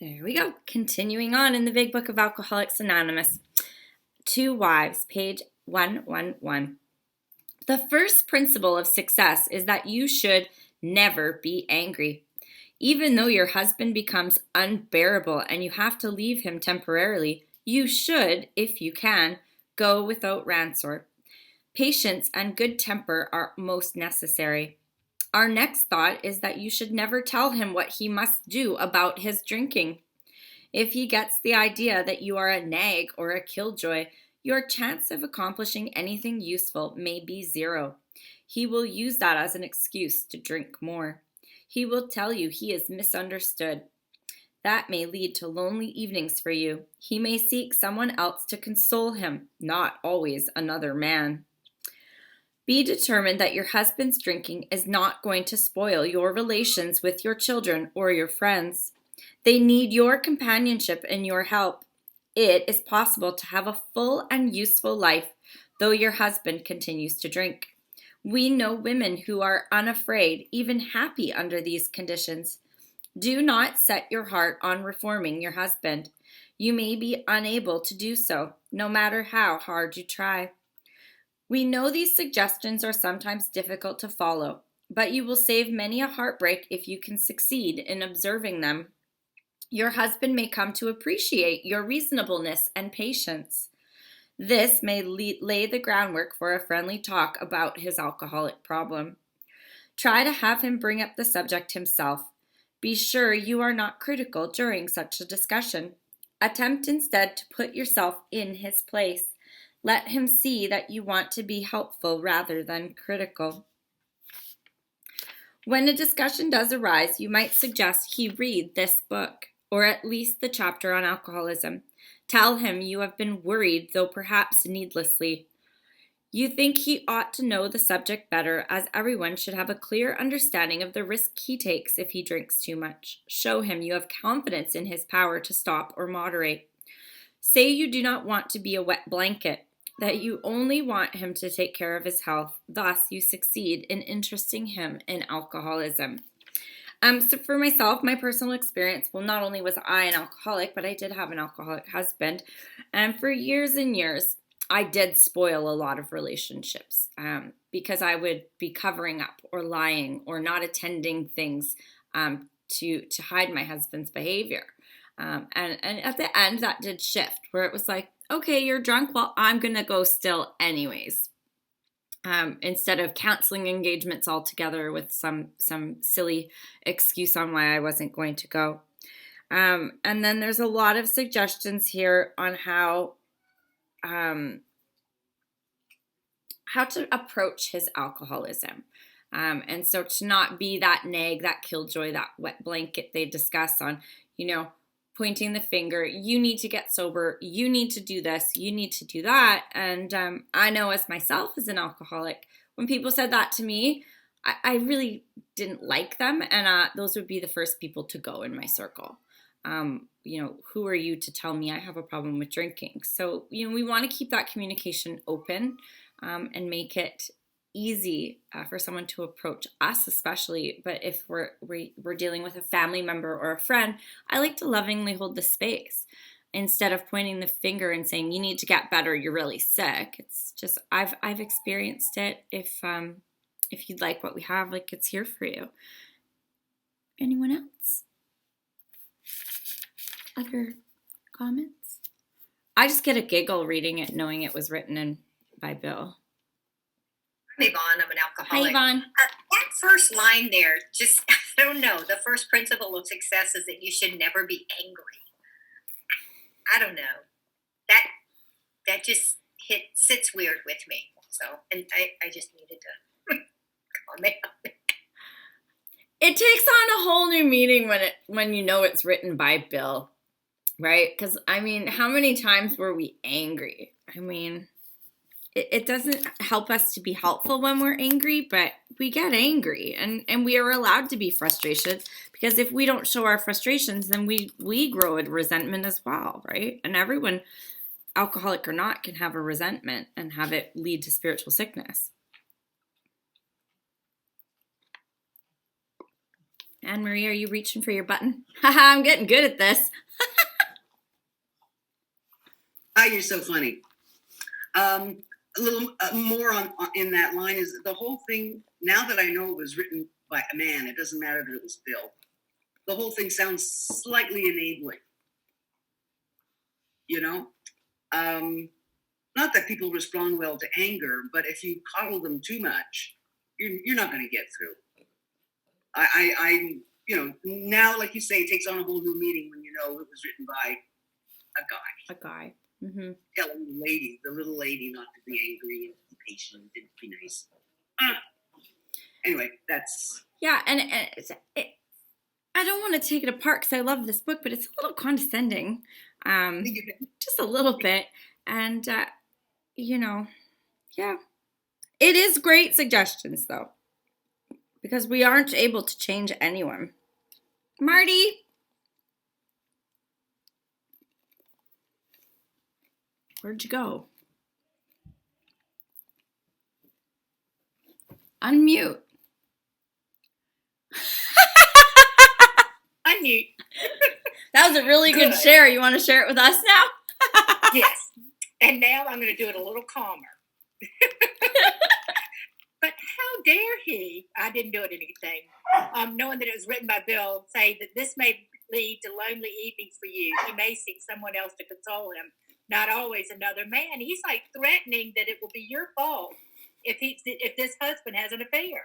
There we go. Continuing on in the Big Book of Alcoholics Anonymous. Two Wives, page 111. The first principle of success is that you should never be angry. Even though your husband becomes unbearable and you have to leave him temporarily, you should, if you can, go without rancor. Patience and good temper are most necessary. Our next thought is that you should never tell him what he must do about his drinking. If he gets the idea that you are a nag or a killjoy, your chance of accomplishing anything useful may be zero. He will use that as an excuse to drink more. He will tell you he is misunderstood. That may lead to lonely evenings for you. He may seek someone else to console him, not always another man. Be determined that your husband's drinking is not going to spoil your relations with your children or your friends. They need your companionship and your help. It is possible to have a full and useful life, though your husband continues to drink. We know women who are unafraid, even happy under these conditions. Do not set your heart on reforming your husband. You may be unable to do so, no matter how hard you try. We know these suggestions are sometimes difficult to follow, but you will save many a heartbreak if you can succeed in observing them. Your husband may come to appreciate your reasonableness and patience. This may lay the groundwork for a friendly talk about his alcoholic problem. Try to have him bring up the subject himself. Be sure you are not critical during such a discussion. Attempt instead to put yourself in his place. Let him see that you want to be helpful rather than critical. When a discussion does arise, you might suggest he read this book, or at least the chapter on alcoholism. Tell him you have been worried, though perhaps needlessly. You think he ought to know the subject better, as everyone should have a clear understanding of the risk he takes if he drinks too much. Show him you have confidence in his power to stop or moderate. Say you do not want to be a wet blanket, that you only want him to take care of his health. Thus, you succeed in interesting him in alcoholism. So for myself, my personal experience, well, not only was I an alcoholic, but I did have an alcoholic husband. And for years and years, I did spoil a lot of relationships because I would be covering up or lying or not attending things to hide my husband's behavior. And at the end, that did shift where it was like, okay, you're drunk. Well, I'm going to go still anyways. Instead of canceling engagements altogether with some silly excuse on why I wasn't going to go. And then there's a lot of suggestions here on how to approach his alcoholism. And so to not be that nag, that killjoy, that wet blanket they discuss on, pointing the finger, you need to get sober, you need to do this, you need to do that. And I know as myself as an alcoholic, when people said that to me, I really didn't like them. And those would be the first people to go in my circle. Who are you to tell me I have a problem with drinking? So, we want to keep that communication open and make it easy for someone to approach us, especially. But if we're dealing with a family member or a friend, I like to lovingly hold the space instead of pointing the finger and saying, you need to get better, you're really sick. It's just, I've experienced it. If you'd like what we have, it's here for you. Anyone else? Other comments? I just get a giggle reading it, knowing it was written by Bill. I'm Yvonne. I'm an alcoholic. Hi, Yvonne. That first line there, just, I don't know. The first principle of success is that you should never be angry. I don't know. That just sits weird with me. So, and I just needed to comment on it. It takes on a whole new meaning when it's written by Bill, right? Because, how many times were we angry? It doesn't help us to be helpful when we're angry, but we get angry and we are allowed to be frustrated, because if we don't show our frustrations, then we grow a resentment as well, right? And everyone, alcoholic or not, can have a resentment and have it lead to spiritual sickness. Anne Marie, are you reaching for your button? Haha, I'm getting good at this. Ah, you're so funny. A little more on in that line is the whole thing. Now that I know it was written by a man, it doesn't matter that it was Bill. The whole thing sounds slightly enabling. You know, not that people respond well to anger, but if you coddle them too much, you're not going to get through. I, you know, now, like you say, it takes on a whole new meaning when you know it was written by a guy. A guy. Mm-hmm. Telling the little lady, not to be angry and be patient and be nice. Anyway, that's... Yeah, and I don't want to take it apart because I love this book, but it's a little condescending. Just a little bit. And, you know, yeah. It is great suggestions, though, because we aren't able to change anyone. Marty? Where'd you go? Unmute. Unmute. That was a really good share. You want to share it with us now? Yes. And now I'm going to do it a little calmer. But how dare he? I didn't do it anything. Knowing that it was written by Bill, say that this may lead to lonely evenings for you. He may seek someone else to console him, not always another man. He's like threatening that it will be your fault if this husband has an affair.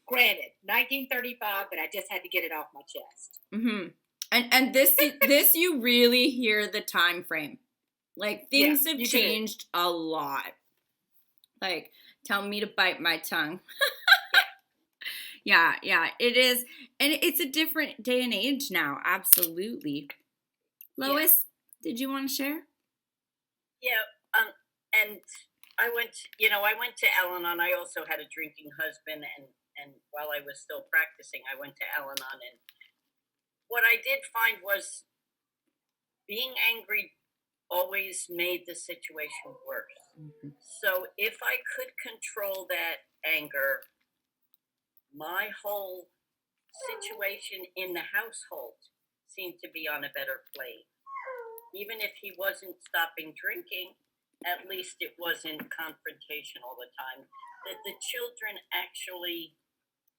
Granted, 1935, but I just had to get it off my chest. Mm-hmm. And this you really hear the time frame. Like, things have changed a lot. Like, tell me to bite my tongue. Yeah, it is. And it's a different day and age now. Absolutely. Lois, did you want to share? Yeah. And I went to Al-Anon. I also had a drinking husband, and while I was still practicing, I went to Al-Anon. And what I did find was being angry always made the situation worse. Mm-hmm. So if I could control that anger, my whole situation in the household seemed to be on a better plane. Even if he wasn't stopping drinking, at least it wasn't confrontation all the time. That the children actually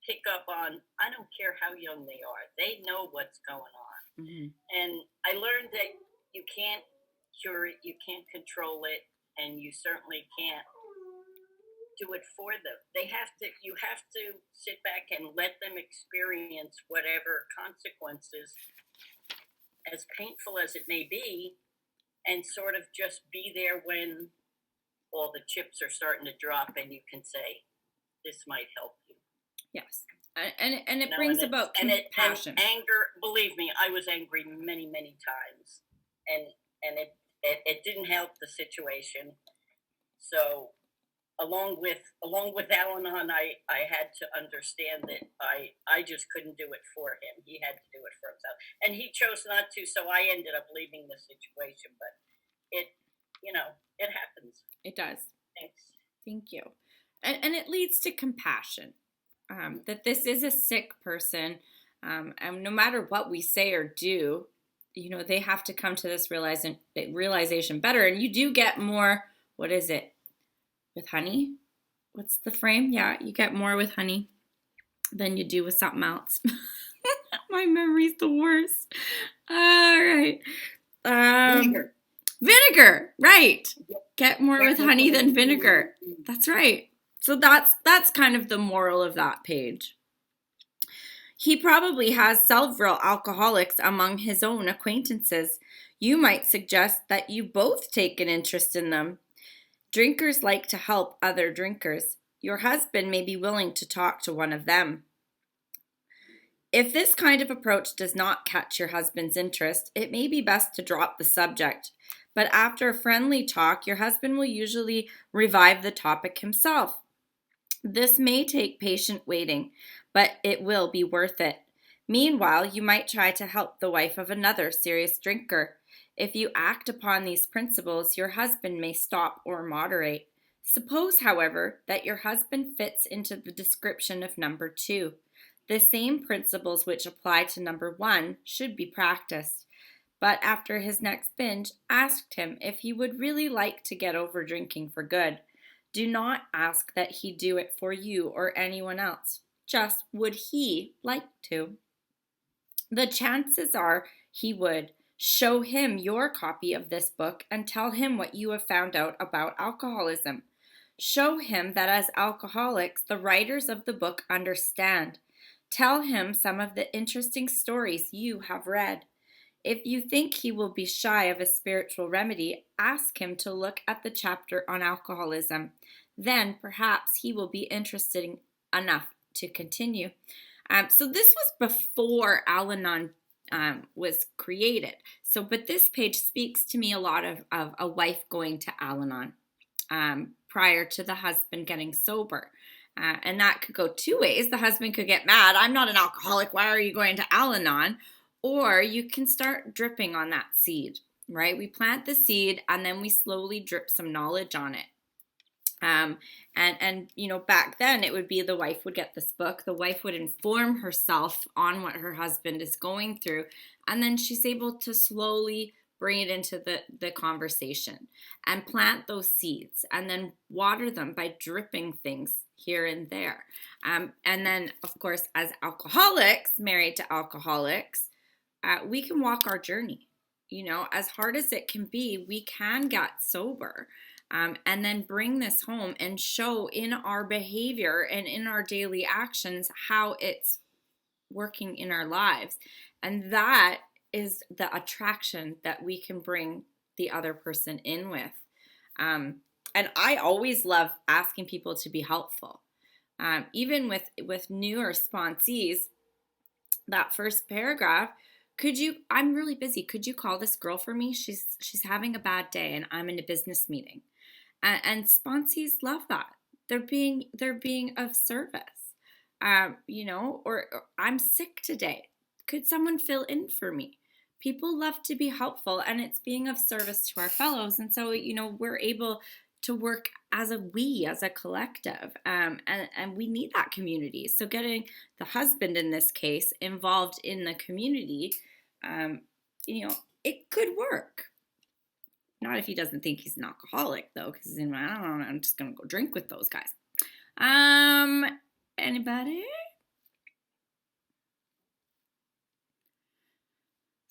pick up on, I don't care how young they are, they know what's going on. Mm-hmm. And I learned that you can't cure it, you can't control it, and you certainly can't do it for them. You have to sit back and let them experience whatever consequences, as painful as it may be, and sort of just be there when all the chips are starting to drop and you can say, this might help you. Yes. And it brings about compassion. And anger, believe me, I was angry many, many times. And it didn't help the situation. So along with Al-Anon, I had to understand that I just couldn't do it for him. He had to do it for himself. And he chose not to, so I ended up leaving the situation. But it happens. It does. Thanks. Thank you. And it leads to compassion. That this is a sick person. And no matter what we say or do, they have to come to this realization better. And you do get more, what is it? With honey? What's the frame? Yeah, you get more with honey than you do with something else. My memory's the worst. All right. Vinegar, right. Get more with honey than vinegar. That's right. So that's kind of the moral of that page. He probably has several alcoholics among his own acquaintances. You might suggest that you both take an interest in them. Drinkers like to help other drinkers. Your husband may be willing to talk to one of them. If this kind of approach does not catch your husband's interest, it may be best to drop the subject. But after a friendly talk, your husband will usually revive the topic himself. This may take patient waiting, but it will be worth it. Meanwhile, you might try to help the wife of another serious drinker. If you act upon these principles, your husband may stop or moderate. Suppose, however, that your husband fits into the description of number 2. The same principles which apply to number 1 should be practiced. but after his next binge, asked him if he would really like to get over drinking for good. Do not ask that he do it for you or anyone else. Just, would he like to? The chances are he would. Show him your copy of this book and tell him what you have found out about alcoholism. Show him that as alcoholics, the writers of the book understand. Tell him some of the interesting stories you have read. If you think he will be shy of a spiritual remedy, ask him to look at the chapter on alcoholism. Then perhaps he will be interested enough to continue. So this was before Al-Anon was created. But this page speaks to me a lot of a wife going to Al-Anon prior to the husband getting sober. And that could go two ways. The husband could get mad. I'm not an alcoholic. Why are you going to Al-Anon? Or you can start dripping on that seed, right? We plant the seed and then we slowly drip some knowledge on it. And you know, back then it would be the wife would get this book, the wife would inform herself on what her husband is going through, and then she's able to slowly bring it into the conversation and plant those seeds and then water them by dripping things here and there. And then, of course, as alcoholics, married to alcoholics, we can walk our journey. You know, as hard as it can be, we can get sober. And then bring this home and show in our behavior and in our daily actions how it's working in our lives. And that is the attraction that we can bring the other person in with. And I always love asking people to be helpful. Even with newer sponsees, that first paragraph, I'm really busy. Could you call this girl for me? She's having a bad day and I'm in a business meeting. And sponsees love that. They're being of service. You know, or I'm sick today. Could someone fill in for me? People love to be helpful, and it's being of service to our fellows. And so, you know, we're able to work as a collective, and we need that community. So getting the husband in this case involved in the community, you know, it could work. Not if he doesn't think he's an alcoholic, though, because I don't know, I'm just gonna go drink with those guys. Anybody?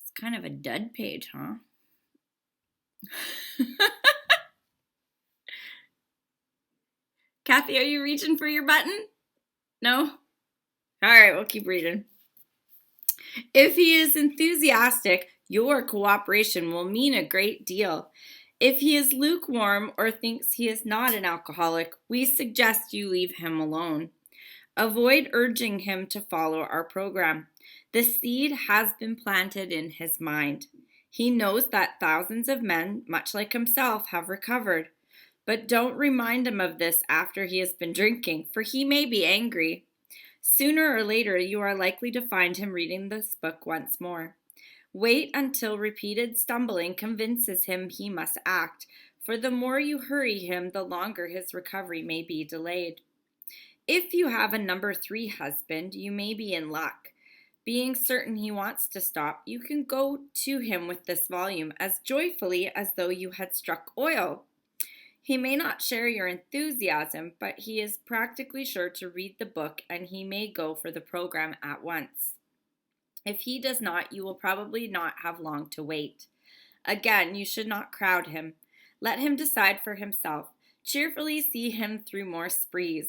It's kind of a dud page, huh? Kathy, are you reaching for your button? No? All right, we'll keep reading. If he is enthusiastic, your cooperation will mean a great deal. If he is lukewarm or thinks he is not an alcoholic, we suggest you leave him alone. Avoid urging him to follow our program. The seed has been planted in his mind. He knows that thousands of men, much like himself, have recovered. But don't remind him of this after he has been drinking, for he may be angry. Sooner or later, you are likely to find him reading this book once more. Wait until repeated stumbling convinces him he must act, for the more you hurry him, the longer his recovery may be delayed. If you have a number 3 husband, you may be in luck. Being certain he wants to stop, you can go to him with this volume as joyfully as though you had struck oil. He may not share your enthusiasm, but he is practically sure to read the book, and he may go for the program at once. If he does not, you will probably not have long to wait. Again, you should not crowd him. Let him decide for himself. Cheerfully see him through more sprees.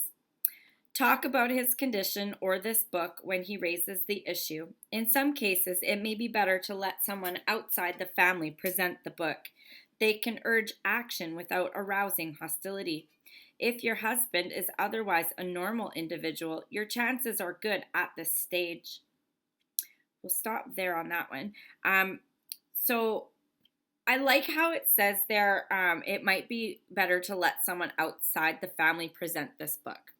Talk about his condition or this book when he raises the issue. In some cases, it may be better to let someone outside the family present the book. They can urge action without arousing hostility. If your husband is otherwise a normal individual, your chances are good at this stage. We'll stop there on that one. So I like how it says there, it might be better to let someone outside the family present this book.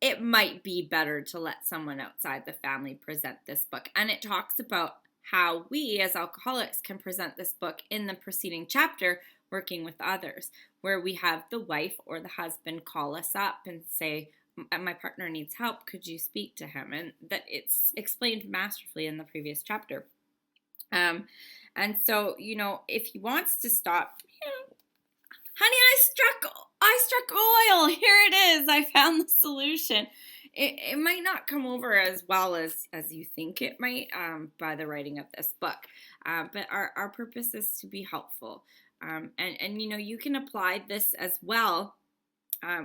It might be better to let someone outside the family present this book. And it talks about how we as alcoholics can present this book in the preceding chapter, working with others, where we have the wife or the husband call us up and say, my partner needs help, could you speak to him? And that it's explained masterfully in the previous chapter. And so, if he wants to stop, honey, I struck oil. Here it is. I found the solution. It might not come over as well as you think it might by the writing of this book. But our purpose is to be helpful. And you can apply this as well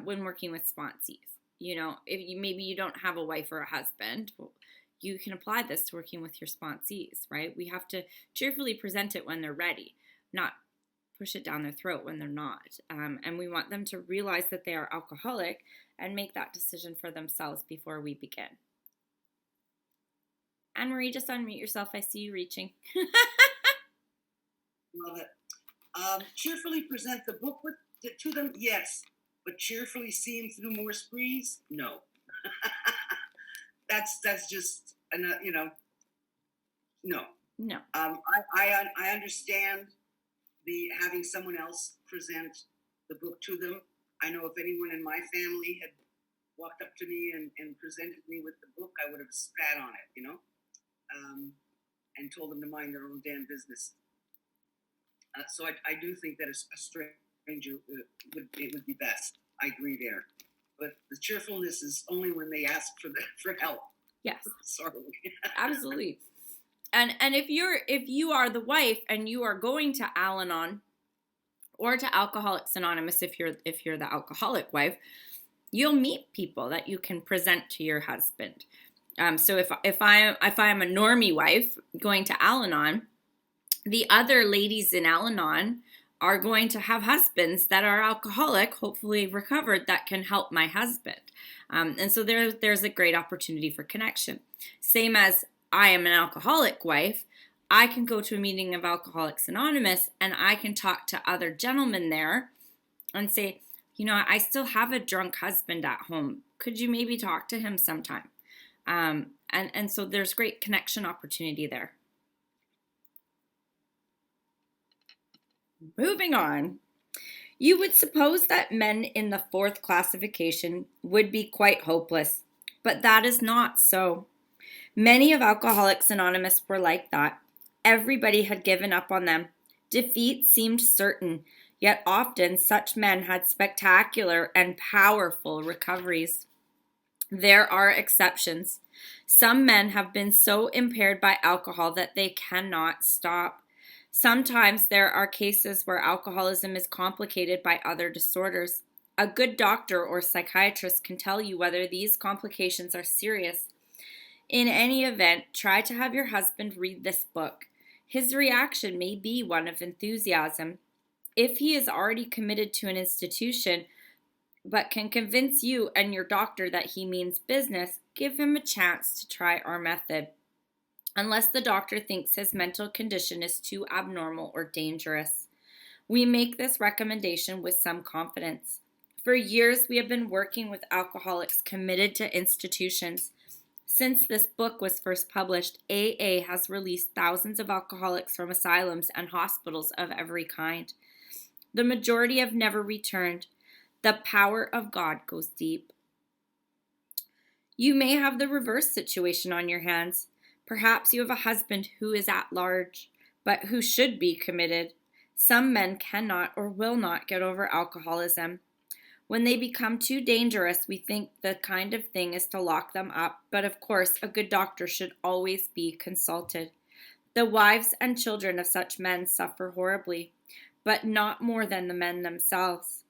when working with sponsees. If maybe you don't have a wife or a husband, you can apply this to working with your sponsees, right? We have to cheerfully present it when they're ready, not push it down their throat when they're not. And we want them to realize that they are alcoholic and make that decision for themselves before we begin. Anne-Marie, just unmute yourself. I see you reaching. Love it. Cheerfully present the book to them, yes. But cheerfully see them through more sprees, no. that's just no. No. I understand the having someone else present the book to them. I know if anyone in my family had walked up to me and presented me with the book, I would have spat on it, and told them to mind their own damn business. So I do think that a stranger would be best. I agree there. But the cheerfulness is only when they ask for help. Yes. Sorry. Absolutely. And if you are the wife and you are going to Al-Anon or to Alcoholics Anonymous, if you're the alcoholic wife, you'll meet people that you can present to your husband. So if I am a normie wife going to Al-Anon, the other ladies in Al-Anon are going to have husbands that are alcoholic, hopefully recovered, that can help my husband. And so there's a great opportunity for connection. Same as I am an alcoholic wife, I can go to a meeting of Alcoholics Anonymous and I can talk to other gentlemen there and say, I still have a drunk husband at home. Could you maybe talk to him sometime? And so there's great connection opportunity there. Moving on. You would suppose that men in the fourth classification would be quite hopeless, but that is not so. Many of Alcoholics Anonymous were like that. Everybody had given up on them. Defeat seemed certain, yet often such men had spectacular and powerful recoveries. There are exceptions. Some men have been so impaired by alcohol that they cannot stop. Sometimes there are cases where alcoholism is complicated by other disorders. A good doctor or psychiatrist can tell you whether these complications are serious. In any event, try to have your husband read this book. His reaction may be one of enthusiasm. If he is already committed to an institution, but can convince you and your doctor that he means business, give him a chance to try our method, unless the doctor thinks his mental condition is too abnormal or dangerous. We make this recommendation with some confidence. For years, we have been working with alcoholics committed to institutions. Since this book was first published, AA has released thousands of alcoholics from asylums and hospitals of every kind. The majority have never returned. The power of God goes deep. You may have the reverse situation on your hands. Perhaps you have a husband who is at large, but who should be committed. Some men cannot or will not get over alcoholism. When they become too dangerous, we think the kind of thing is to lock them up, but of course, a good doctor should always be consulted. The wives and children of such men suffer horribly, but not more than the men themselves.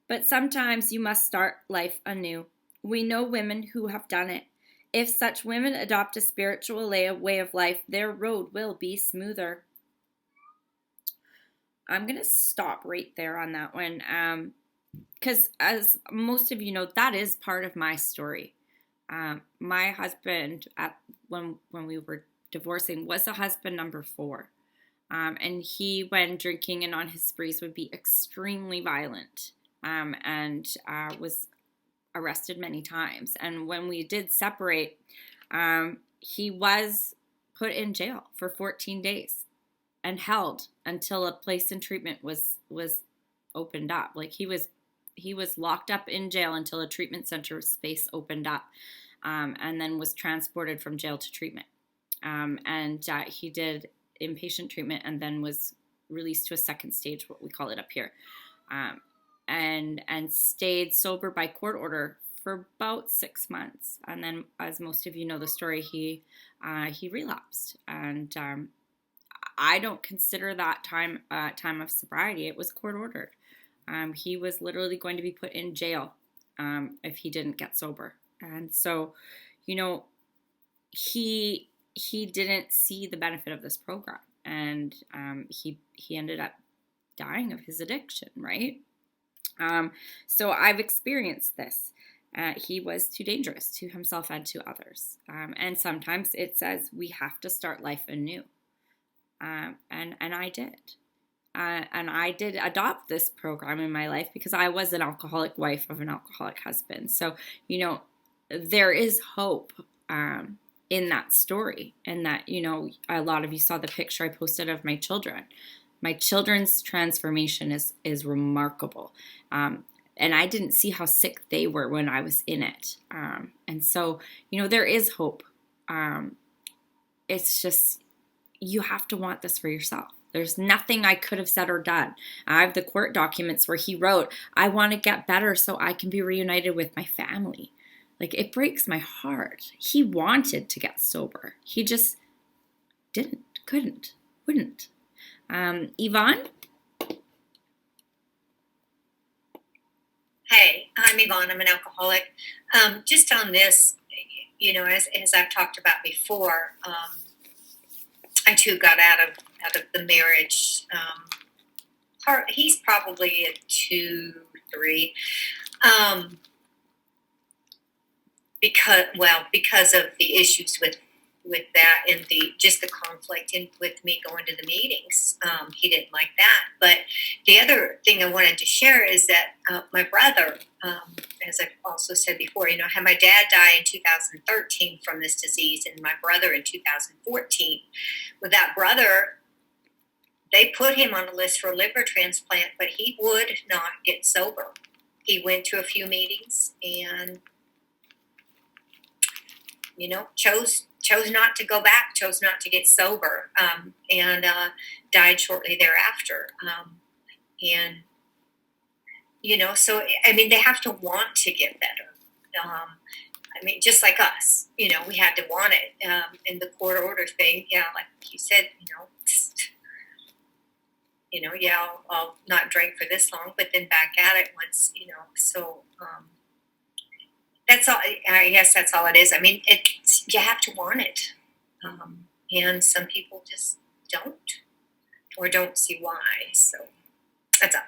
But sometimes you must start life anew. We know women who have done it. If such women adopt a spiritual way of life, their road will be smoother. I'm going to stop right there on that one. Because as most of you know, that is part of my story. My husband, when we were divorcing, was a husband number 4. And he, when drinking and on his sprees, would be extremely violent and was arrested many times. And when we did separate, he was put in jail for 14 days and held until a place in treatment was opened up. Like he was locked up in jail until a treatment center space opened up, and then was transported from jail to treatment. And he did inpatient treatment and then was released to a second stage, what we call it up here, and stayed sober by court order for about 6 months. And then, as most of you know the story, he relapsed. And I don't consider that time of sobriety. It was court ordered. He was literally going to be put in jail if he didn't get sober. And so, you know, he didn't see the benefit of this program, and he ended up dying of his addiction, right? So I've experienced this. He was too dangerous to himself and to others. And sometimes it says we have to start life anew. And I did. And I did adopt this program in my life because I was an alcoholic wife of an alcoholic husband. So, you know, there is hope in that story. And that, you know, a lot of you saw the picture I posted of my children. My children's transformation is remarkable. And I didn't see how sick they were when I was in it. And so, you know, there is hope. It's just, you have to want this for yourself. There's nothing I could have said or done. I have the court documents where he wrote, I want to get better so I can be reunited with my family. Like, it breaks my heart. He wanted to get sober. He just didn't, couldn't, wouldn't. Yvonne? Hey, I'm Yvonne. I'm an alcoholic. Just on this, you know, as I've talked about before, I too got out of the marriage. He's probably a 2, 3, because of the issues with that and the conflict with me going to the meetings. He didn't like that. But the other thing I wanted to share is that my brother, as I've also said before, you know, had my dad die in 2013 from this disease and my brother in 2014. With that brother, they put him on a list for a liver transplant, but he would not get sober. He went to a few meetings and, you know, chose not to go back, chose not to get sober, and died shortly thereafter. And, you know, so, I mean, they have to want to get better. I mean, just like us, you know, we had to want it. And the court order thing, yeah, like you said, yeah, I'll not drink for this long, but then back at it once, you know, so, that's all. I guess that's all it is. I mean, you have to want it, and some people just don't, or don't see why. So that's all.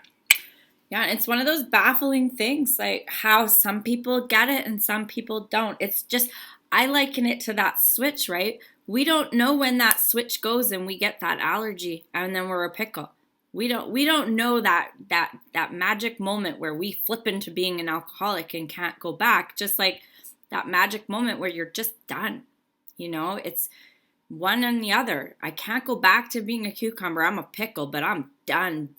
Yeah, it's one of those baffling things, like how some people get it and some people don't. It's just, I liken it to that switch, right? We don't know when that switch goes and we get that allergy, and then we're a pickle. We don't know that magic moment where we flip into being an alcoholic and can't go back, just like that magic moment where you're just done. You know, it's one and the other. I can't go back to being a cucumber. I'm a pickle, but I'm done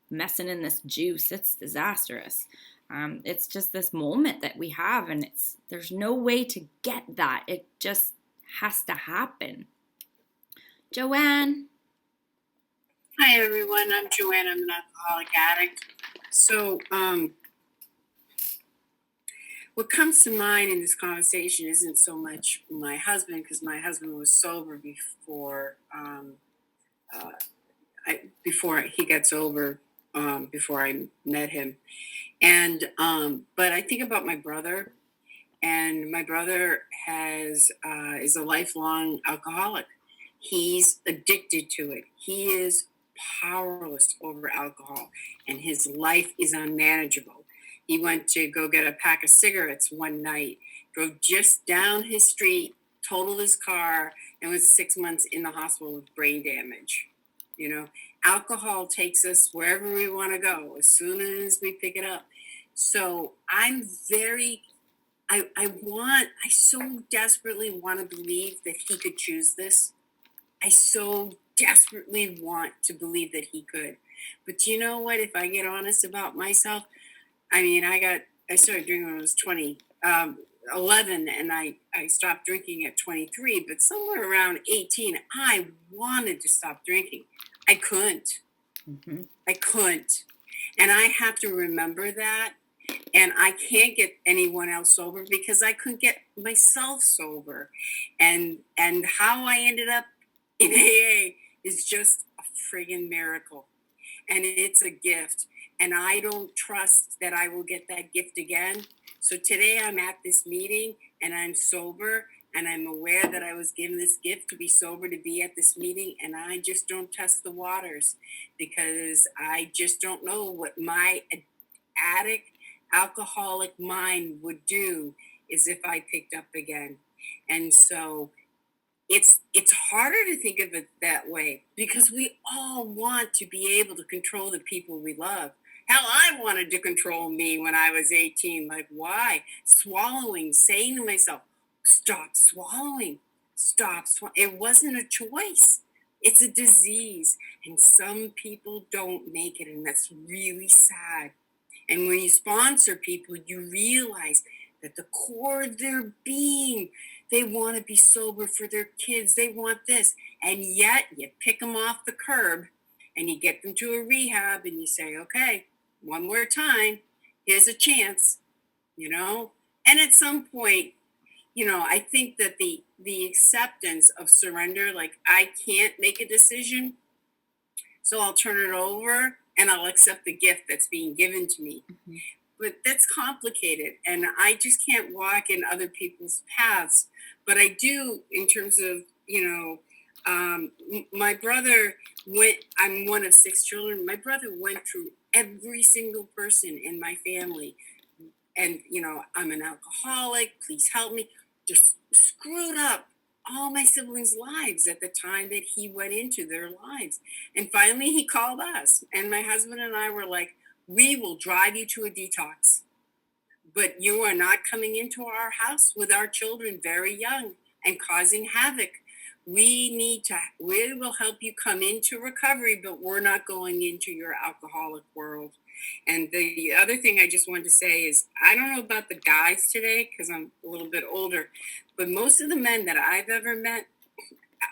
messing in this juice. It's disastrous. It's just this moment that we have, and there's no way to get that. It just has to happen. Joanne? Hi everyone, I'm Joanne. I'm an alcoholic addict. So what comes to mind in this conversation isn't so much my husband, because my husband was sober before he got sober, before I met him. And but I think about my brother, and my brother is a lifelong alcoholic. He's addicted to it. He is powerless over alcohol, and his life is unmanageable. He went to go get a pack of cigarettes one night, drove just down his street, totaled his car, and was 6 months in the hospital with brain damage. You know, alcohol takes us wherever we want to go as soon as we pick it up. So I so desperately want to believe that he could choose this. I so desperately want to believe that he could. But you know what? If I get honest about myself, I mean, I started drinking when I was 20. 11 and I stopped drinking at 23, but somewhere around 18, I wanted to stop drinking. I couldn't. Mhm. I couldn't. And I have to remember that. And I can't get anyone else sober because I couldn't get myself sober. And how I ended up in AA is just a friggin' miracle. And it's a gift. And I don't trust that I will get that gift again. So today I'm at this meeting and I'm sober and I'm aware that I was given this gift to be sober to be at this meeting, and I just don't test the waters because I just don't know what my addict alcoholic mind would do is if I picked up again. And so it's harder to think of it that way because we all want to be able to control the people we love. Hell, I wanted to control me when I was 18. Like, why? Swallowing, saying to myself, stop swallowing, stop swallowing. It wasn't a choice. It's a disease. And some people don't make it, and that's really sad. And when you sponsor people, you realize that the core of their being, they want to be sober for their kids. They want this. And yet you pick them off the curb and you get them to a rehab and you say, okay, one more time, here's a chance, you know? And at some point, you know, I think that the acceptance of surrender, like I can't make a decision, so I'll turn it over and I'll accept the gift that's being given to me. Mhm. But that's complicated and I just can't walk in other people's paths. But I do in terms of, you know, my brother I'm one of 6 children. My brother went through every single person in my family. And, you know, I'm an alcoholic, please help me. Just screwed up all my siblings' lives at the time that he went into their lives. And finally he called us. And my husband and I were like, we will drive you to a detox. But you are not coming into our house with our children very young and causing havoc. We will help you come into recovery, but we're not going into your alcoholic world. And the other thing I just wanted to say is, I don't know about the guys today because I'm a little bit older, but most of the men that I've ever met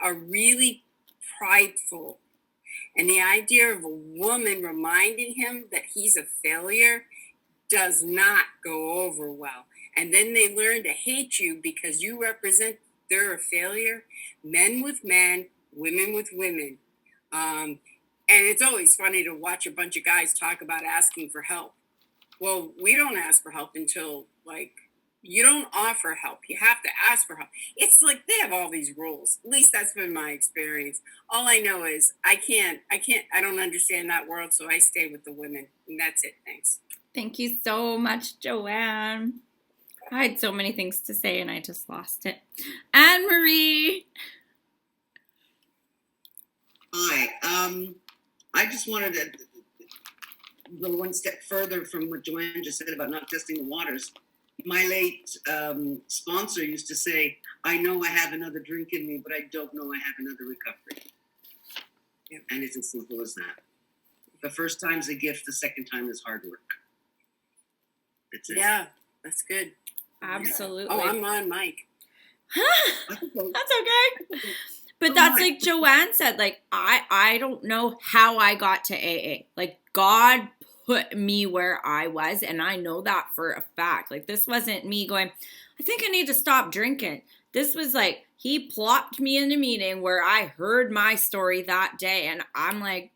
are really prideful. And the idea of a woman reminding him that he's a failure does not go over well. And then they learn to hate you because you represent they're a failure. Men with men, women with women. And it's always funny to watch a bunch of guys talk about asking for help. Well, we don't ask for help until you don't offer help. You have to ask for help. It's like they have all these rules. At least that's been my experience. All I know is I don't understand that world, so I stay with the women. And that's it. Thanks. Thank you so much, Joanne. I had so many things to say and I just lost it. Anne Marie. Hi. I just wanted to go one step further from what Joanne just said about not testing the waters. My late sponsor used to say, I know I have another drink in me, but I don't know I have another recovery. Yeah. And it's as simple as that. The first time's a gift, the second time is hard work. That's it. Yeah, that's good. Absolutely. Oh, I'm on mic. That's okay. But that's like Joanne said, like, I don't know how I got to AA. Like, God put me where I was, and I know that for a fact. Like, this wasn't me going, I think I need to stop drinking. This was like, he plopped me in a meeting where I heard my story that day, and I'm like,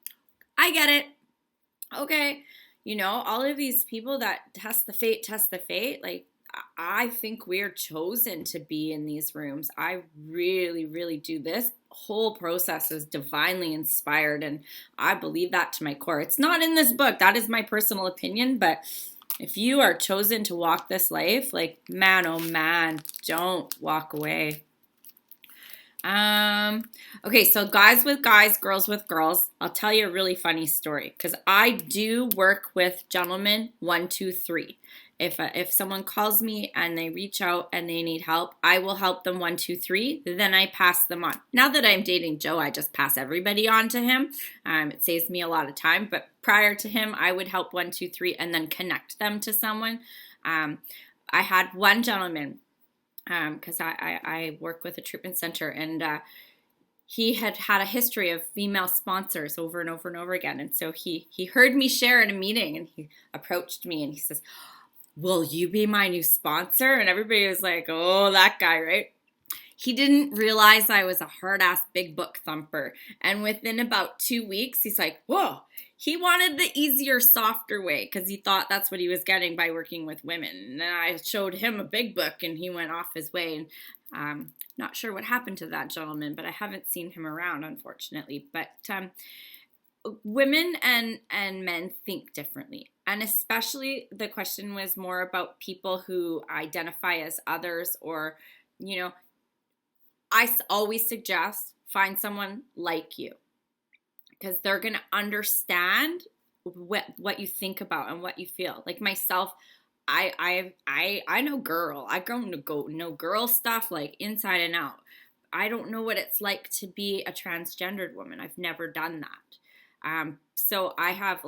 I get it. Okay. You know, all of these people that test the fate, like, I think we're chosen to be in these rooms. I really, really do. This whole process is divinely inspired, and I believe that to my core. It's not in this book. That is my personal opinion, but if you are chosen to walk this life, like, man, oh man, don't walk away. Okay, so guys with guys, girls with girls. I'll tell you a really funny story because I do work with gentlemen 1, 2, 3. If someone calls me and they reach out and they need help, I will help them 1, 2, 3. Then I pass them on. Now that I'm dating Joe, I just pass everybody on to him. It saves me a lot of time. But prior to him, I would help 1, 2, 3 and then connect them to someone. I had one gentleman. because I work with a treatment center, and he had a history of female sponsors over and over and over again. And so he heard me share in a meeting, and he approached me and he says, "Will you be my new sponsor?" And everybody was like, "Oh, that guy," right? He didn't realize I was a hard-ass big book thumper. And within about 2 weeks, he's like, "Whoa." He wanted the easier, softer way because he thought that's what he was getting by working with women. And I showed him a big book, and he went off his way. And not sure what happened to that gentleman, but I haven't seen him around, unfortunately. But women and men think differently. And especially the question was more about people who identify as others, or, I always suggest find someone like you, because they're going to understand what you think about and what you feel. Like myself, I know girl. I know girl stuff like inside and out. I don't know what it's like to be a transgendered woman. I've never done that. So I have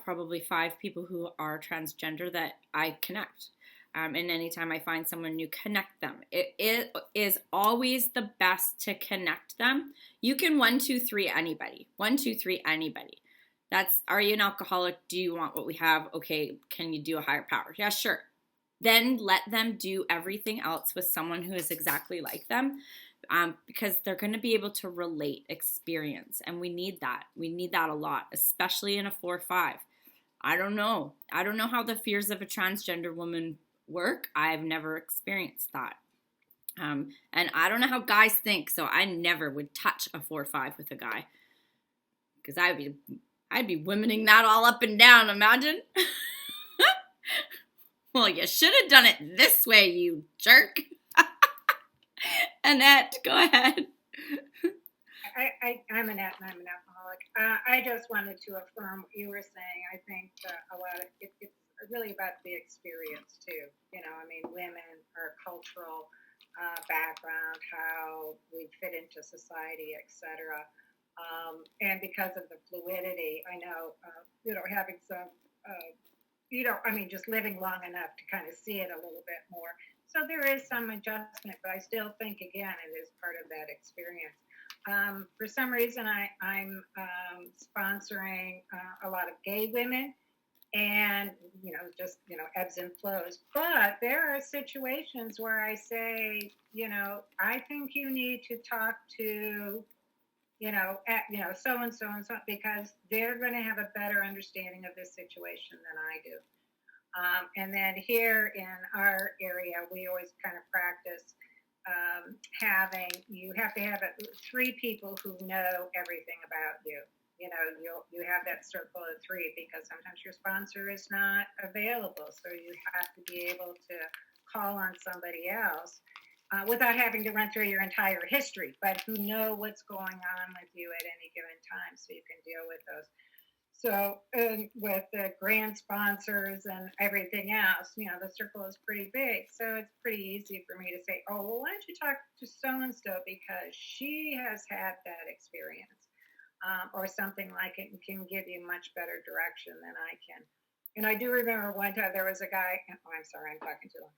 probably 5 people who are transgender that I connect. And anytime I find someone new, connect them. It is always the best to connect them. You can 1, 2, 3 anybody. 1, 2, 3 anybody. That's, are you an alcoholic? Do you want what we have? Okay, can you do a higher power? Yeah, sure. Then let them do everything else with someone who is exactly like them, because they're going to be able to relate, experience, and we need that. We need that a lot, especially in a 4-5. I don't know how the fears of a transgender woman work. I've never experienced that. And I don't know how guys think, so I never would touch a 4-5 with a guy, because I'd be womening that all up and down. Imagine. Well, you should have done it this way, you jerk. Annette, go ahead. I'm an alcoholic. I just wanted to affirm what you were saying. I think a lot of it's really about the experience too. Women, our cultural background, how we fit into society, etc. And because of the fluidity, I know, having some, just living long enough to kind of see it a little bit more. So there is some adjustment, but I still think, again, it is part of that experience. For some reason, I'm sponsoring a lot of gay women, and, ebbs and flows. But there are situations where I say, I think you need to talk to, so-and-so and so, because they're going to have a better understanding of this situation than I do. And then here in our area, we always kind of practice you have to have 3 people who know everything about you. You have that circle of 3, because sometimes your sponsor is not available. So you have to be able to call on somebody else without having to run through your entire history, but who know what's going on with you at any given time, so you can deal with those. So with the grant sponsors and everything else, the circle is pretty big. So it's pretty easy for me to say, oh, well, why don't you talk to so-and-so, because she has had that experience, or something like it, and can give you much better direction than I can. And I do remember one time there was a guy, I'm sorry, I'm talking too long.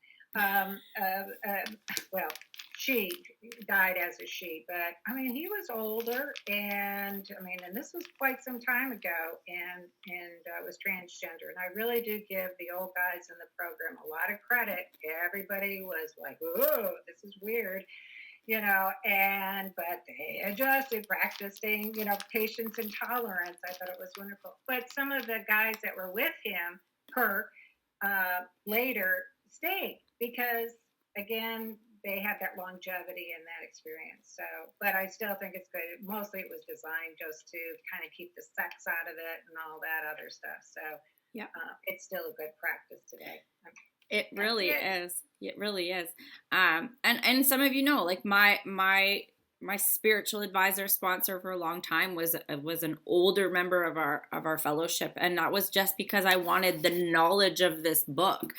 She died as a she, but he was older, and this was quite some time ago, and was transgender. And I really do give the old guys in the program a lot of credit. Everybody was like, "Oh, this is weird," but they adjusted, practicing, patience and tolerance. I thought it was wonderful. But some of the guys that were with her later stayed, because again, they had that longevity and that experience. So, but I still think it's good. Mostly it was designed just to kind of keep the sex out of it and all that other stuff. So yeah, it's still a good practice today. It really is. It really is. And some of you know, like my spiritual advisor sponsor for a long time was an older member of our fellowship, and that was just because I wanted the knowledge of this book.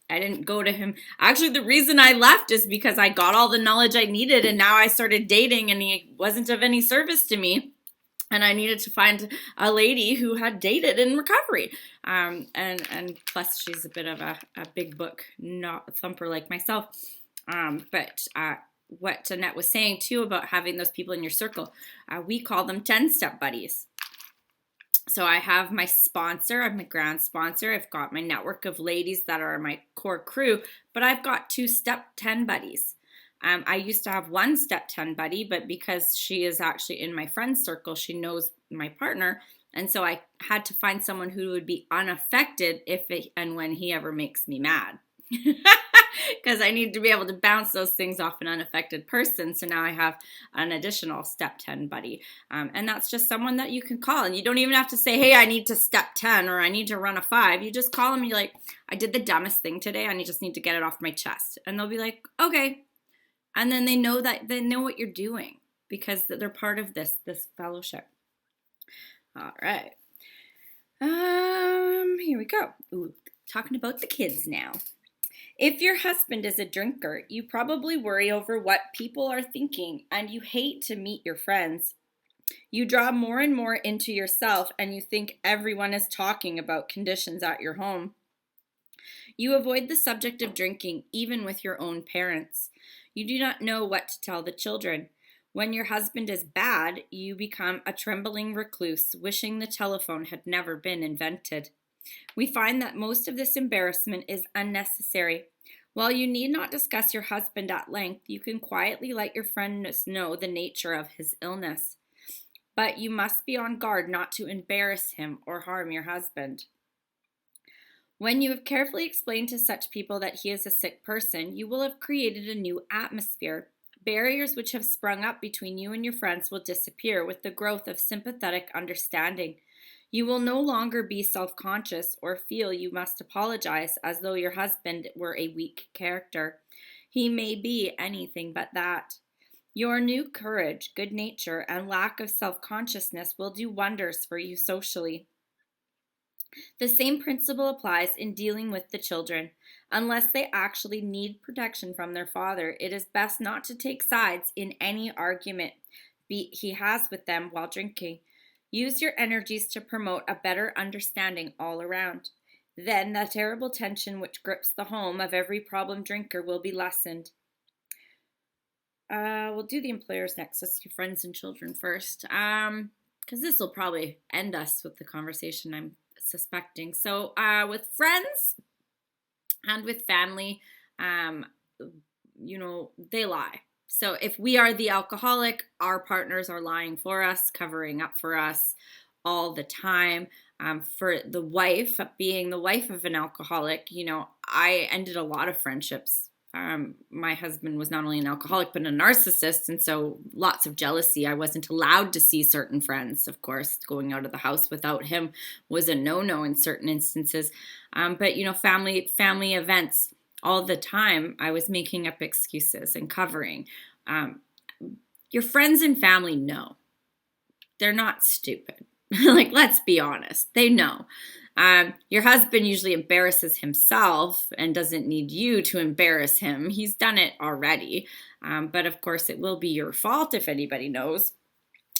I didn't go to him. Actually, the reason I left is because I got all the knowledge I needed, and now I started dating, and he wasn't of any service to me. And I needed to find a lady who had dated in recovery. And plus she's a bit of a big book thumper like myself. But what Annette was saying too about having those people in your circle, we call them 10-step buddies. So I have my sponsor, I'm my grand sponsor. I've got my network of ladies that are my core crew, but I've got 2 step 10 buddies. I used to have 1 step 10 buddy, but because she is actually in my friend circle, she knows my partner. And so I had to find someone who would be unaffected and when he ever makes me mad. Because I need to be able to bounce those things off an unaffected person. So now I have an additional step 10 buddy. And that's just someone that you can call. And you don't even have to say, hey, I need to step 10 or I need to run a 5. You just call them and you're like, I did the dumbest thing today. I just need to get it off my chest. And they'll be like, okay. And then they know what you're doing because they're part of this fellowship. All right. Here we go. Ooh, talking about the kids now. If your husband is a drinker, you probably worry over what people are thinking and you hate to meet your friends. You draw more and more into yourself and you think everyone is talking about conditions at your home. You avoid the subject of drinking even with your own parents. You do not know what to tell the children. When your husband is bad, you become a trembling recluse, wishing the telephone had never been invented. We find that most of this embarrassment is unnecessary. While you need not discuss your husband at length, you can quietly let your friends know the nature of his illness. But you must be on guard not to embarrass him or harm your husband. When you have carefully explained to such people that he is a sick person, you will have created a new atmosphere. Barriers which have sprung up between you and your friends will disappear with the growth of sympathetic understanding. You will no longer be self-conscious or feel you must apologize as though your husband were a weak character. He may be anything but that. Your new courage, good nature, and lack of self-consciousness will do wonders for you socially. The same principle applies in dealing with the children. Unless they actually need protection from their father, it is best not to take sides in any argument he has with them while drinking. Use your energies to promote a better understanding all around. Then the terrible tension which grips the home of every problem drinker will be lessened. We'll do the employers next. Let's do friends and children first. Because this will probably end us with the conversation, I'm suspecting. So with friends and with family, they lie. So if we are the alcoholic, our partners are lying for us, covering up for us all the time. For the wife, being the wife of an alcoholic, I ended a lot of friendships. My husband was not only an alcoholic, but a narcissist. And so lots of jealousy. I wasn't allowed to see certain friends. Of course, going out of the house without him was a no-no in certain instances. But family events, all the time, I was making up excuses and covering. Your friends and family know. They're not stupid. Like, let's be honest. They know. Your husband usually embarrasses himself and doesn't need you to embarrass him. He's done it already. But of course, it will be your fault if anybody knows,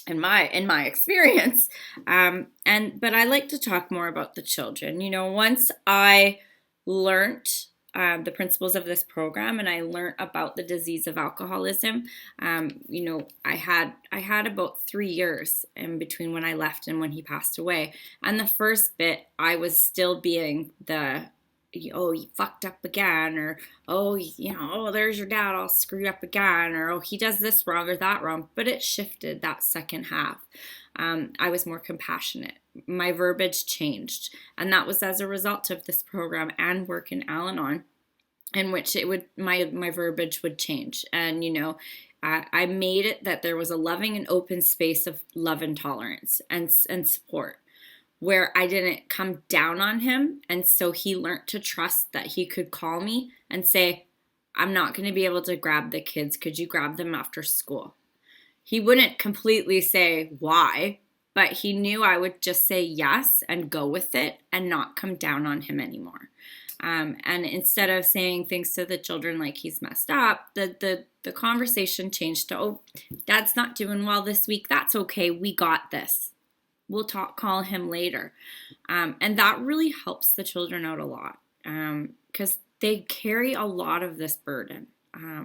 in my experience. But I like to talk more about the children. Once I learned the principles of this program and I learned about the disease of alcoholism, I had about 3 years in between when I left and when he passed away. And the first bit, I was still being the, oh, you fucked up again, or, oh, there's your dad all screwed up again, or, oh, he does this wrong or that wrong. But it shifted that second half. I was more compassionate. My verbiage changed. And that was as a result of this program and work in Al-Anon, in which my verbiage would change. And, I made it that there was a loving and open space of love and tolerance and support, where I didn't come down on him. And so he learned to trust that he could call me and say, I'm not going to be able to grab the kids. Could you grab them after school? He wouldn't completely say why, but he knew I would just say yes and go with it and not come down on him anymore. And instead of saying things to the children like he's messed up, the conversation changed to, oh, Dad's not doing well this week. That's okay. We got this. We'll call him later. And that really helps the children out a lot because they carry a lot of this burden,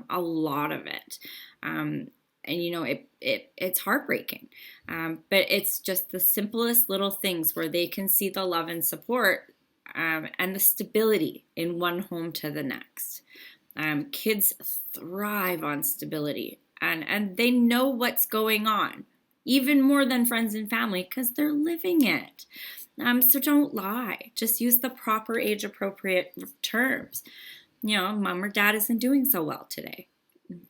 a lot of it. And it's heartbreaking. But it's just the simplest little things where they can see the love and support and the stability in one home to the next. Kids thrive on stability and they know what's going on, even more than friends and family, because they're living it. So don't lie. Just use the proper age-appropriate terms. Mom or dad isn't doing so well today.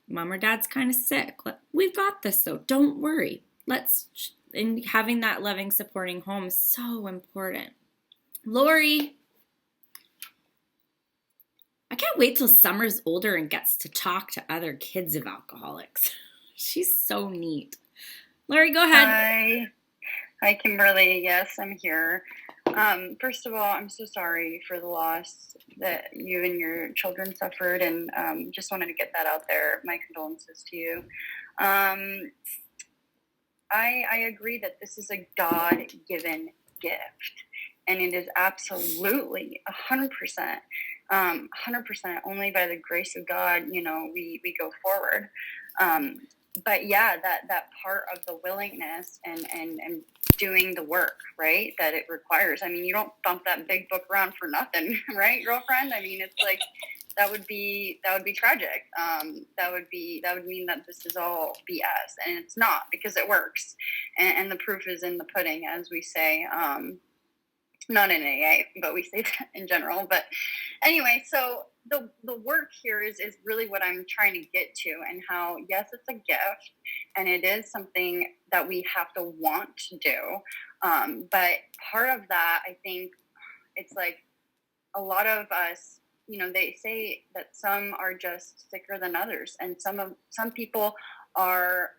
Mom or dad's kind of sick. We've got this, though. Don't worry. And having that loving, supporting home is so important. Lori, I can't wait till Summer's older and gets to talk to other kids of alcoholics. She's so neat. Lori, go ahead. Hi, Kimberly. Yes, I'm here. First of all, I'm so sorry for the loss that you and your children suffered, and just wanted to get that out there. My condolences to you. I agree that this is a God-given gift, and it is absolutely 100%, 100% only by the grace of God, we go forward. But yeah, that part of the willingness and doing the work, right, that it requires. I mean, you don't bump that big book around for nothing, right, girlfriend? I mean, it's like that would be tragic. That would mean that this is all BS, and it's not, because it works, and the proof is in the pudding, as we say. Not in AA, but we say that in general. But anyway, so the work here is really what I'm trying to get to, and how, yes, it's a gift and it is something that we have to want to do. But part of that, I think it's like a lot of us, they say that some are just sicker than others, and some people are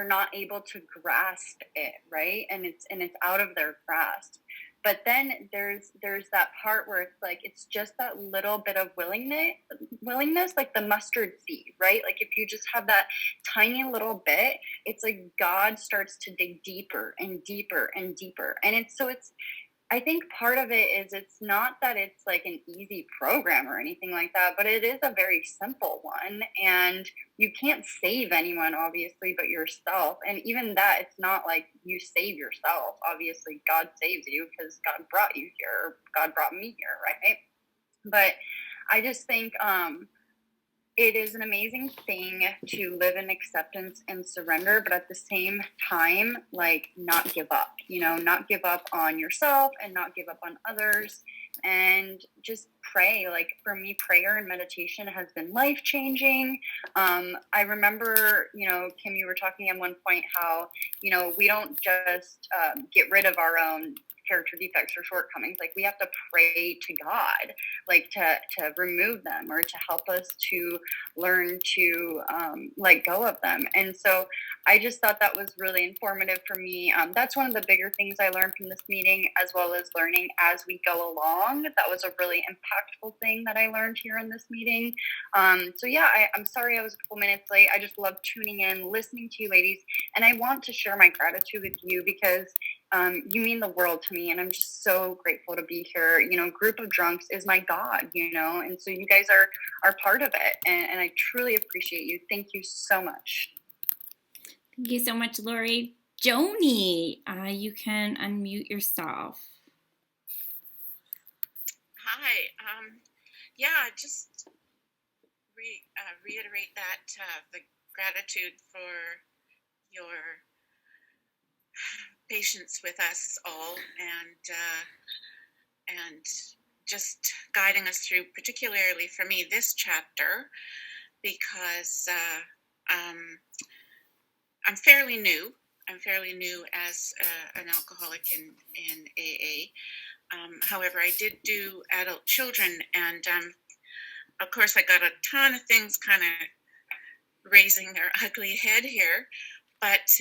not able to grasp it, right? And it's out of their grasp. But then there's that part where it's like, it's just that little bit of willingness, like the mustard seed, right? Like if you just have that tiny little bit, it's like God starts to dig deeper and deeper and deeper. And I think part of it is, it's not that it's like an easy program or anything like that, but it is a very simple one. And you can't save anyone, obviously, but yourself. And even that, it's not like you save yourself. Obviously, God saves you because God brought you here, or God brought me here, right? But I just think it is an amazing thing to live in acceptance and surrender, but at the same time, like, not give up, not give up on yourself and not give up on others, and just pray. Like, for me, prayer and meditation has been life-changing. I remember, Kim, you were talking at one point how, we don't just get rid of our own character defects or shortcomings. Like, we have to pray to God, like to remove them, or to help us to learn to let go of them. And so I just thought that was really informative for me. That's one of the bigger things I learned from this meeting, as well as learning as we go along. That was a really impactful thing that I learned here in this meeting. So yeah, I'm sorry I was a couple minutes late. I just love tuning in, listening to you ladies, and I want to share my gratitude with you, because you mean the world to me, and I'm just so grateful to be here. Group of Drunks is my God, and so you guys are part of it, and I truly appreciate you. Thank you so much. Thank you so much, Lori. Joni, you can unmute yourself. Hi. Yeah, just reiterate that the gratitude for your patience with us all, and just guiding us through, particularly for me, this chapter, because I'm fairly new. I'm fairly new as an alcoholic in AA. However, I did do adult children, and of course, I got a ton of things kind of raising their ugly head here, but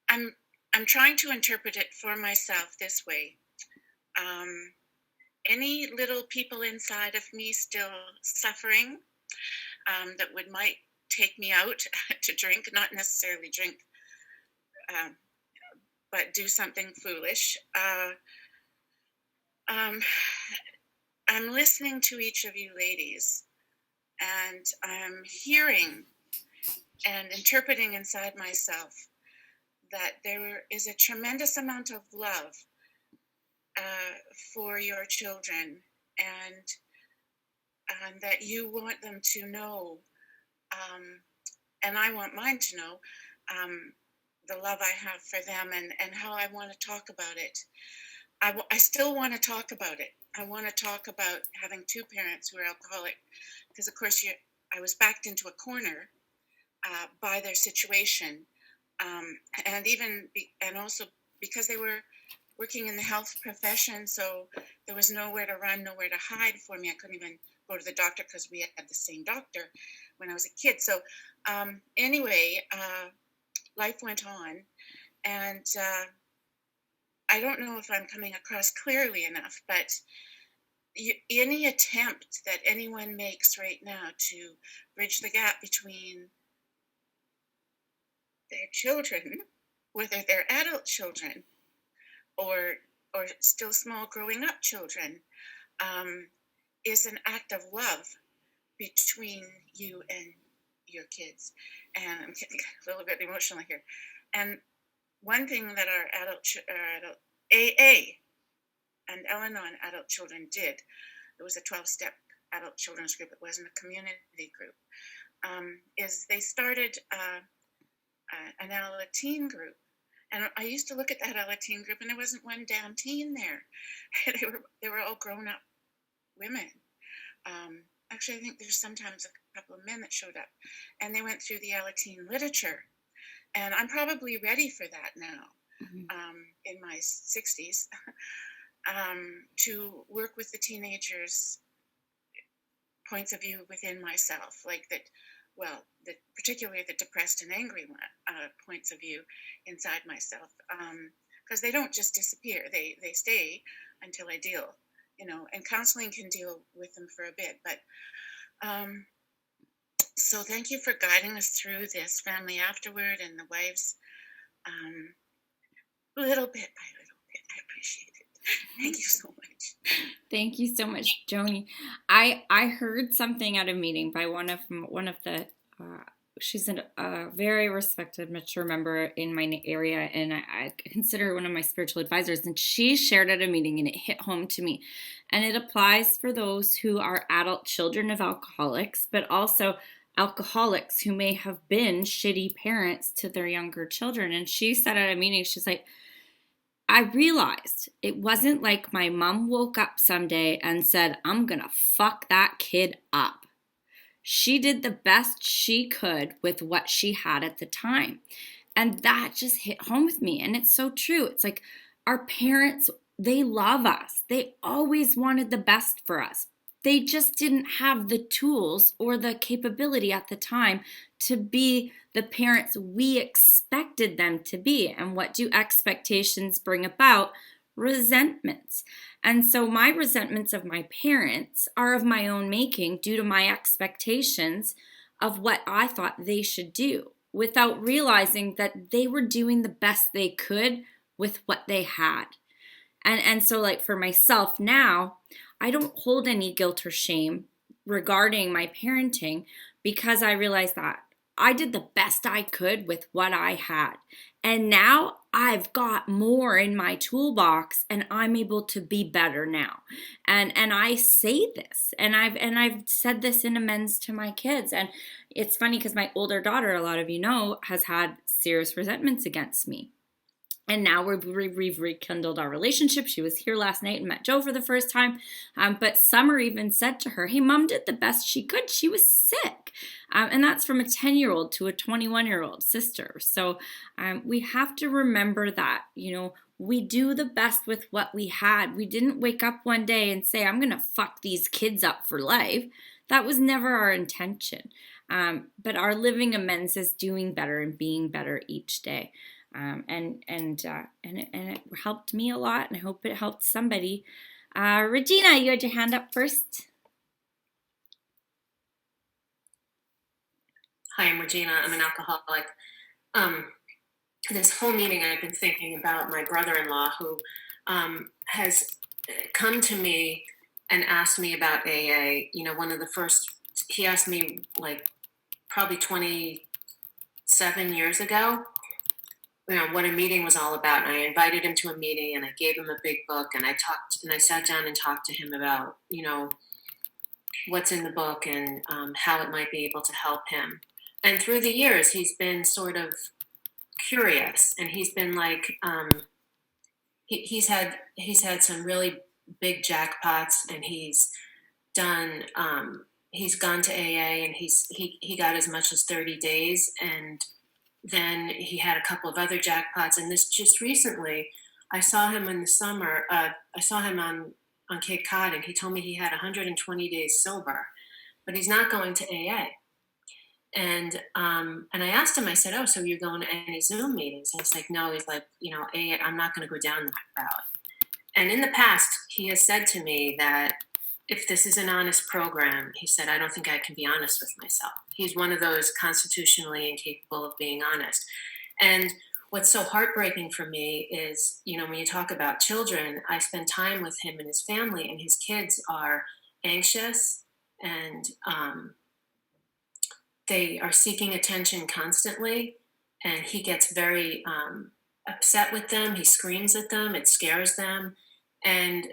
I'm trying to interpret it for myself this way. any little people inside of me still suffering that might take me out to drink, not necessarily drink, um, but do something foolish. Um, I'm listening to each of you ladies, and I'm hearing and interpreting inside myself that there is a tremendous amount of love for your children, and that you want them to know, and I want mine to know, the love I have for them, and how I want to talk about it. I still want to talk about it. I want to talk about having two parents who are alcoholic, because of course I was backed into a corner by their situation, and also because they were working in the health profession, so there was nowhere to run, nowhere to hide for me. I couldn't even go to the doctor because we had the same doctor when I was a kid. So anyway, life went on, and I don't know if I'm coming across clearly enough, but any attempt that anyone makes right now to bridge the gap between their children, whether they're adult children or still small growing up children, is an act of love between you and your kids. And I'm getting a little bit emotional here. And one thing that our adult AA and Al-Anon adult children did, it was a 12-step adult children's group, it wasn't a community group, is they started an Ella teen group. And I used to look at that Ella teen group, and there wasn't one damn teen there. They were all grown-up women. Actually, I think there's sometimes a couple of men that showed up, and they went through the Ella teen literature. And I'm probably ready for that now, in my 60s, to work with the teenagers' points of view within myself, like that. Well, particularly the depressed and angry points of view inside myself, because they don't just disappear; they stay until I deal, And counseling can deal with them for a bit, but so thank you for guiding us through this family afterward and the wives, little bit by little bit. I appreciate it. Thank you so much. Thank you so much, Joni. I heard something at a meeting by one of the she's a very respected, mature member in my area, and I consider her one of my spiritual advisors, and she shared at a meeting, and it hit home to me. And it applies for those who are adult children of alcoholics, but also alcoholics who may have been shitty parents to their younger children. And she said at a meeting, she's like, I realized it wasn't like my mom woke up someday and said, I'm gonna fuck that kid up. She did the best she could with what she had at the time. And that just hit home with me. And it's so true. It's like our parents, they love us. They always wanted the best for us. They just didn't have the tools or the capability at the time to be the parents we expected them to be. And what do expectations bring about? Resentments. And so my resentments of my parents are of my own making due to my expectations of what I thought they should do, without realizing that they were doing the best they could with what they had. And so like for myself now, I don't hold any guilt or shame regarding my parenting, because I realized that I did the best I could with what I had. And now I've got more in my toolbox, and I'm able to be better now. And I say this, and I've said this in amends to my kids. And it's funny because my older daughter, a lot of you know, has had serious resentments against me. And now we've rekindled our relationship. She was here last night and met Joe for the first time. But Summer even said to her, hey, Mom did the best she could. She was sick. And that's from a 10-year-old to a 21-year-old sister. So we have to remember that, we do the best with what we had. We didn't wake up one day and say, I'm going to fuck these kids up for life. That was never our intention. But our living amends is doing better and being better each day. And it helped me a lot, and I hope it helped somebody. Regina, you had your hand up first. Hi, I'm Regina. I'm an alcoholic. This whole meeting, I've been thinking about my brother-in-law who has come to me and asked me about AA. You know, one of the first, he asked me like probably 27 years ago, you know, what a meeting was all about. And I invited him to a meeting and I gave him a big book and I sat down and talked to him about, you know, what's in the book and how it might be able to help him. And through the years, he's been sort of curious, and he's been like, he's had some really big jackpots, and he's done, he's gone to AA, and he got as much as 30 days, and then he had a couple of other jackpots, and this just recently, I saw him in the summer. I saw him on Cape Cod, and he told me he had 120 days sober, but he's not going to AA. And I asked him, I said, oh, so you're going to any Zoom meetings? And he's like, no. He's like, you know, I'm not going to go down that route. And in the past, he has said to me that if this is an honest program, he said, I don't think I can be honest with myself. He's one of those constitutionally incapable of being honest. And what's so heartbreaking for me is, you know, when you talk about children, I spend time with him and his family, and his kids are anxious and they are seeking attention constantly, and he gets very upset with them. He screams at them. It scares them. And,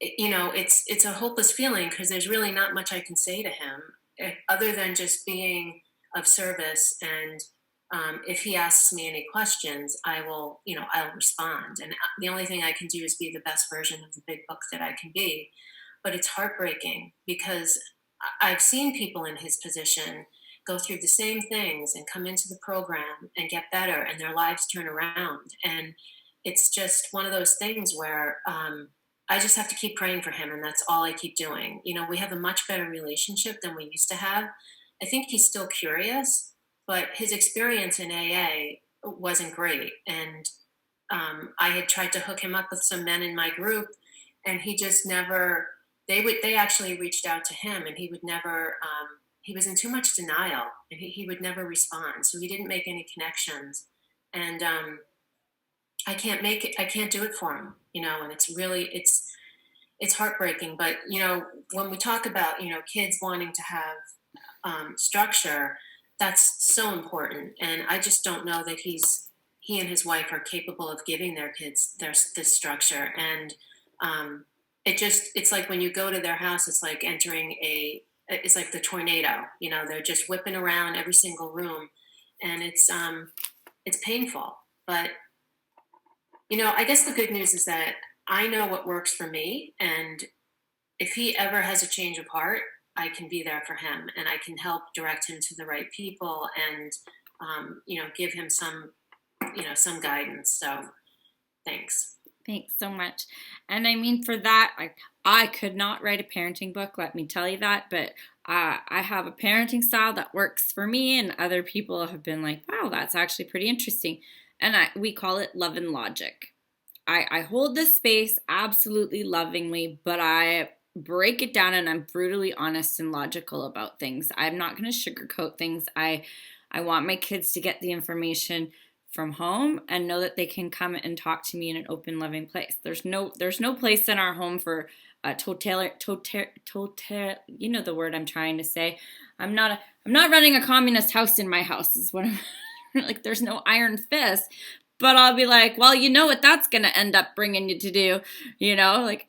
you know, it's a hopeless feeling because there's really not much I can say to him other than just being of service. And if he asks me any questions, I'll respond. And the only thing I can do is be the best version of the big book that I can be. But it's heartbreaking because I've seen people in his position go through the same things and come into the program and get better, and their lives turn around. And it's just one of those things where I just have to keep praying for him, and that's all I keep doing. You know, we have a much better relationship than we used to have. I think he's still curious, but his experience in AA wasn't great. And I had tried to hook him up with some men in my group, and he just never, they actually reached out to him, and he would never, he was in too much denial, and he would never respond. So he didn't make any connections. And I can't do it for him, you know, and it's heartbreaking. But, you know, when we talk about, you know, kids wanting to have structure, that's so important. And I just don't know that he and his wife are capable of giving their kids this structure. And it's like when you go to their house, it's like it's like the tornado, you know, they're just whipping around every single room, and it's painful. But, you know, I guess the good news is that I know what works for me, and if he ever has a change of heart, I can be there for him, and I can help direct him to the right people, and you know, give him some guidance. So thanks. Thanks so much. And I mean, for that, I could not write a parenting book, let me tell you that, but I have a parenting style that works for me, and other people have been like, wow, that's actually pretty interesting. And we call it love and logic. I hold this space absolutely lovingly, but I break it down, and I'm brutally honest and logical about things. I'm not going to sugarcoat things. I want my kids to get the information from home and know that they can come and talk to me in an open, loving place. There's no place in our home for you know the word I'm trying to say. I'm not running a communist house in my house is what I'm like. There's no iron fist, but I'll be like, well, you know what that's going to end up bringing you to do, you know, like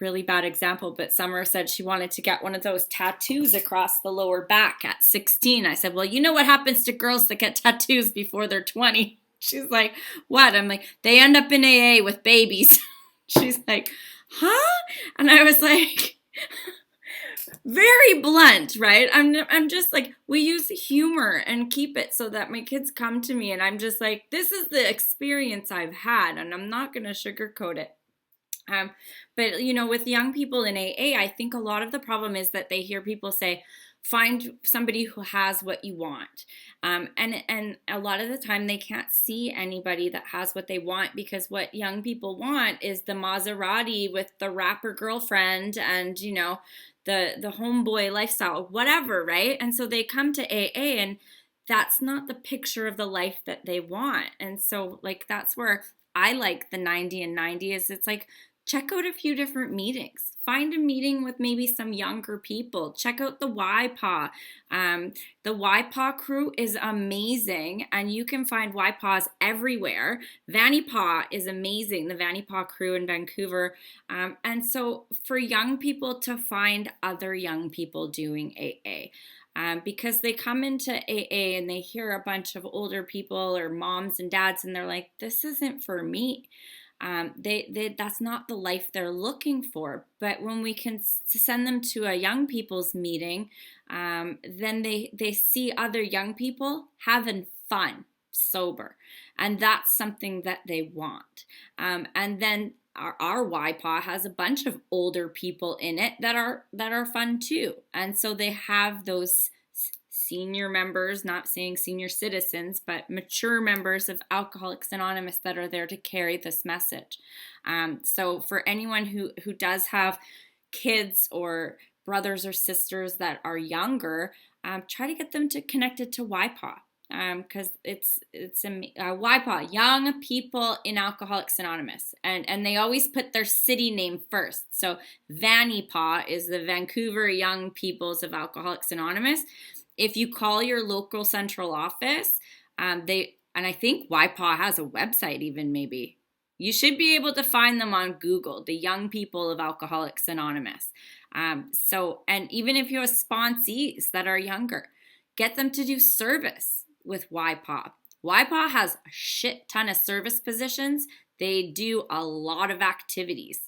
really bad example, but Summer said she wanted to get one of those tattoos across the lower back at 16. I said, well, you know what happens to girls that get tattoos before they're 20? She's like, what? I'm like, they end up in AA with babies. She's like, huh? And I was like, very blunt, right? I'm just like, we use humor and keep it so that my kids come to me, and I'm just like, this is the experience I've had, and I'm not going to sugarcoat it. But, you know, with young people in AA, I think a lot of the problem is that they hear people say, find somebody who has what you want. And a lot of the time they can't see anybody that has what they want, because what young people want is the Maserati with the rapper girlfriend and, you know, the homeboy lifestyle, whatever, right? And so they come to AA, and that's not the picture of the life that they want. And so, like, that's where I like the 90 and 90 is it's like, check out a few different meetings. Find a meeting with maybe some younger people. Check out the YPAW. The YPAW crew is amazing, and you can find YPAWs everywhere. VaniPaw is amazing, the VaniPaw crew in Vancouver. And so for young people to find other young people doing AA. Because they come into AA and they hear a bunch of older people or moms and dads, and they're like, this isn't for me. That's not the life they're looking for. But when we can send them to a young people's meeting, then they see other young people having fun, sober. And that's something that they want. And then our YPAW has a bunch of older people in it that are fun too. And so they have those senior members, not saying senior citizens, but mature members of Alcoholics Anonymous that are there to carry this message. So for anyone who does have kids or brothers or sisters that are younger, try to get them to connected to YPAW. Because it's YPAW, Young People in Alcoholics Anonymous, and they always put their city name first. So VaniPaw is the Vancouver Young Peoples of Alcoholics Anonymous. If you call your local central office, and I think YPAW has a website even maybe. You should be able to find them on Google, the Young People of Alcoholics Anonymous. And even if you have sponsees that are younger, get them to do service with YPAW. YPAW has a shit ton of service positions. They do a lot of activities.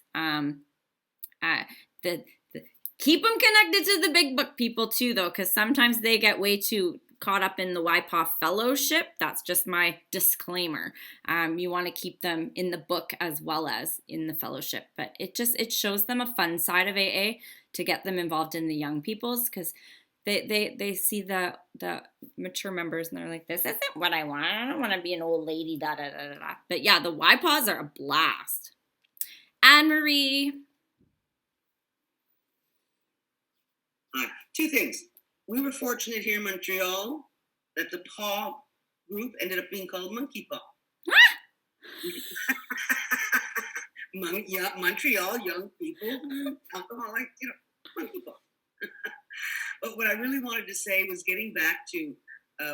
Keep them connected to the big book people too, though, because sometimes they get way too caught up in the YPAW fellowship. That's just my disclaimer. You want to keep them in the book as well as in the fellowship, but it shows them a fun side of AA to get them involved in the young people's, because they see the mature members and they're like, this isn't what I want. I don't want to be an old lady, da da da da. But yeah, the YPAWs are a blast. Anne-Marie. Two things. We were fortunate here in Montreal that the PAW group ended up being called Monkey Paw. Montreal young people, alcoholic, Monkey Paw. But what I really wanted to say was getting back to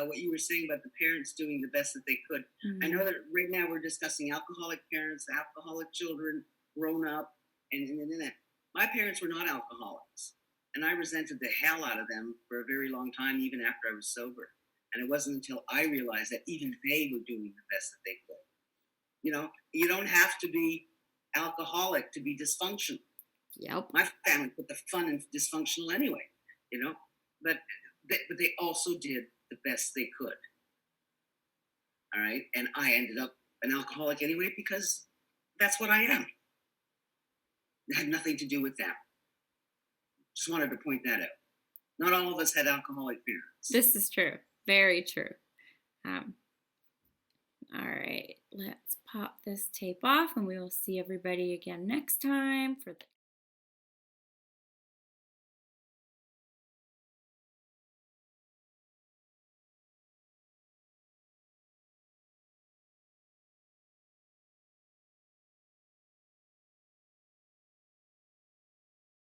what you were saying about the parents doing the best that they could. Mm-hmm. I know that right now we're discussing alcoholic parents, alcoholic children, grown up, and that. My parents were not alcoholics. And I resented the hell out of them for a very long time, even after I was sober. And it wasn't until I realized that even they were doing the best that they could. You don't have to be alcoholic to be dysfunctional. Yep. My family put the fun in dysfunctional anyway, but they also did the best they could. All right. And I ended up an alcoholic anyway, because that's what I am. It had nothing to do with that. Just wanted to point that out. Not all of us had alcoholic parents. This is true. Very true. All right. Let's pop this tape off, and we will see everybody again next time for the